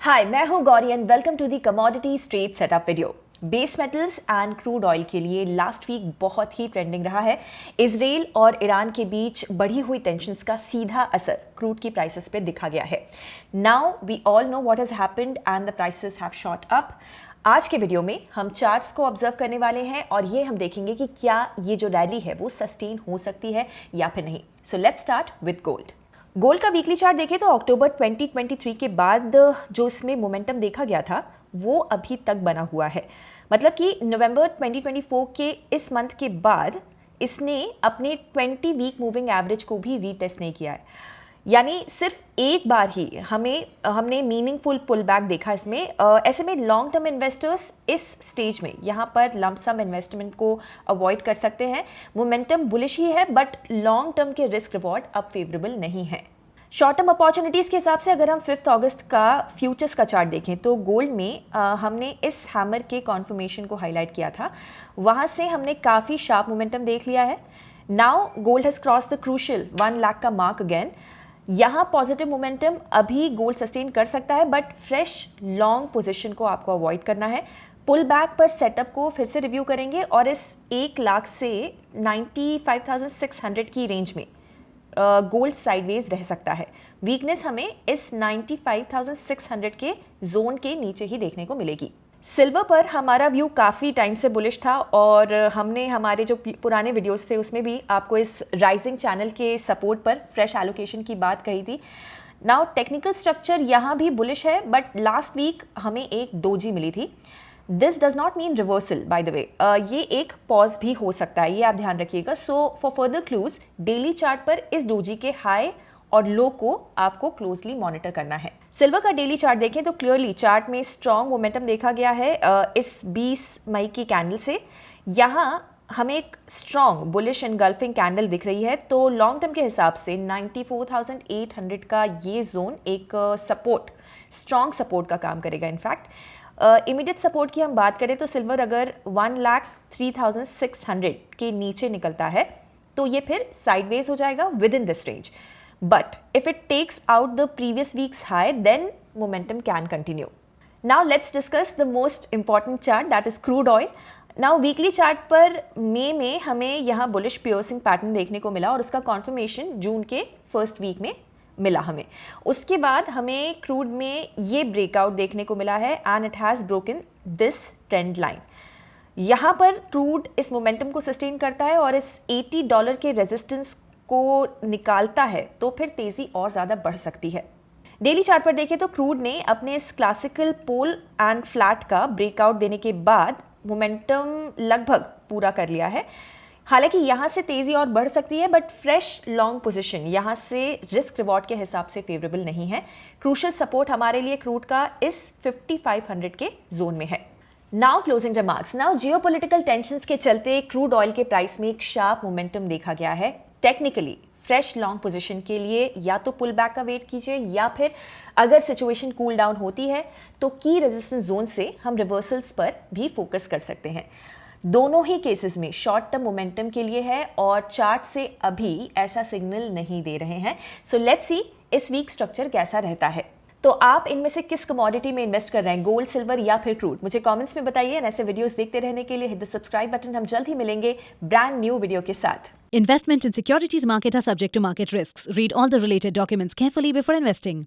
हाय, मैं हूं Gauri and welcome to the commodity straight setup video. Base metals and crude oil के लिए last week बहुत ही ट्रेंडिंग रहा है। इजराइल और ईरान के बीच बढ़ी हुई टेंशंस का सीधा असर क्रूड की प्राइसेस पे दिखा गया है। Now we all know what has happened and the prices have shot up. आज के वीडियो में हम चार्ट्स को ऑब्जर्व करने वाले हैं और ये हम देखेंगे कि क्या ये जो रैली है वो सस्टेन हो सकती है या फिर नहीं। So let's start with gold. Gold का वीकली चार्ट देखें तो अक्टूबर 2023 के बाद जो इसमें मोमेंटम देखा गया था वो अभी तक बना हुआ है। मतलब कि नवंबर 2024 के इस मंथ के बाद इसने अपने 20 वीक मूविंग एवरेज को भी रीटेस्ट नहीं किया है। यानी सिर्फ एक बार ही हमने मीनिंगफुल पुल बैक देखा इसमें। ऐसे में लॉन्ग टर्म इन्वेस्टर्स इस स्टेज में यहाँ पर लंप सम इन्वेस्टमेंट को अवॉइड कर सकते हैं। मोमेंटम बुलिश ही है बट लॉन्ग टर्म के रिस्क रिवॉर्ड अब फेवरेबल नहीं है। शॉर्ट टर्म अपॉर्चुनिटीज़ के हिसाब से अगर हम 5 अगस्त का फ्यूचर्स का चार्ट देखें तो गोल्ड में हमने इस हैमर के कॉन्फर्मेशन को हाईलाइट किया था। वहाँ से हमने काफ़ी शार्प मोमेंटम देख लिया है। Now gold has cross the crucial 1 lakh का मार्क अगेन। यहाँ पॉजिटिव मोमेंटम अभी गोल्ड सस्टेन कर सकता है बट फ्रेश लॉन्ग पोजीशन को आपको अवॉइड करना है। पुल बैक पर सेटअप को फिर से रिव्यू करेंगे और इस 1 लाख से 95,600 की रेंज में गोल्ड साइडवेज रह सकता है। वीकनेस हमें इस 95,600 के जोन के नीचे ही देखने को मिलेगी। सिल्वर पर हमारा व्यू काफ़ी टाइम से बुलिश था और हमने हमारे जो पुराने वीडियोस थे उसमें भी आपको इस राइजिंग चैनल के सपोर्ट पर फ्रेश एलोकेशन की बात कही थी। नाउ टेक्निकल स्ट्रक्चर यहाँ भी बुलिश है बट लास्ट वीक हमें एक डोजी मिली थी। This does not mean reversal by the way, ये एक पॉज भी हो सकता है, ये आप ध्यान रखिएगा। So for further clues daily chart पर इस डोजी के हाई और लो को आपको क्लोजली मॉनिटर करना है। सिल्वर का डेली चार्ट देखें तो क्लियरली चार्ट में स्ट्रॉन्ग मोमेंटम देखा गया है इस 20 मई की कैंडल से। यहाँ हमें एक स्ट्रॉन्ग बुलिश एनगल्फिंग कैंडल दिख रही है तो लॉन्ग टर्म के हिसाब से 94,800 का ये जोन एक सपोर्ट, स्ट्रॉन्ग सपोर्ट का काम करेगा। इनफैक्ट इमीडिएट सपोर्ट की हम बात करें तो सिल्वर अगर 1,03,600 के नीचे निकलता है तो ये फिर साइडवेज हो जाएगा within this range. But if it takes out the previous week's high then momentum can continue. Now let's discuss the most important chart that is crude oil. Now weekly chart पर मई में हमें यहाँ bullish piercing pattern देखने को मिला और उसका कॉन्फर्मेशन जून के फर्स्ट वीक में मिला हमें। उसके बाद हमें क्रूड में ये ब्रेकआउट देखने को मिला है and it has broken this trend line. यहाँ पर क्रूड इस मोमेंटम को सस्टेन करता है और इस $80 के रेजिस्टेंस को निकालता है तो फिर तेज़ी और ज़्यादा बढ़ सकती है। डेली चार्ट पर देखें तो क्रूड ने अपने इस क्लासिकल पोल एंड फ्लैट का ब्रेकआउट देने के बाद मोमेंटम लगभग पूरा कर लिया है। हालांकि यहाँ से तेज़ी और बढ़ सकती है बट फ्रेश लॉन्ग पोजीशन यहाँ से रिस्क रिवॉर्ड के हिसाब से फेवरेबल नहीं है। क्रूशियल सपोर्ट हमारे लिए क्रूड का इस 5500 के जोन में है। Now closing remarks. Now geopolitical tensions के चलते क्रूड ऑयल के प्राइस में एक शार्प मोमेंटम देखा गया है। टेक्निकली फ्रेश लॉन्ग पोजीशन के लिए या तो पुल बैक का वेट कीजिए या फिर अगर सिचुएशन कूल डाउन होती है तो की रेजिस्टेंस जोन से हम रिवर्सल्स पर भी फोकस कर सकते हैं। दोनों ही केसेस में शॉर्ट टर्म मोमेंटम के लिए है और चार्ट से अभी ऐसा सिग्नल नहीं दे रहे हैं। सो लेट्स सी इस वीक स्ट्रक्चर कैसा रहता है। तो आप इनमें से किस कमोडिटी में इन्वेस्ट कर रहे हैं, गोल्ड, सिल्वर या फिर क्रूड? मुझे कमेंट्स में बताइए। ऐसे वीडियोस देखते रहने के लिए हिट द सब्सक्राइब बटन। हम जल्द ही मिलेंगे ब्रांड न्यू वीडियो के साथ। Investment in securities market are subject to market risks. Read all the related documents carefully before investing.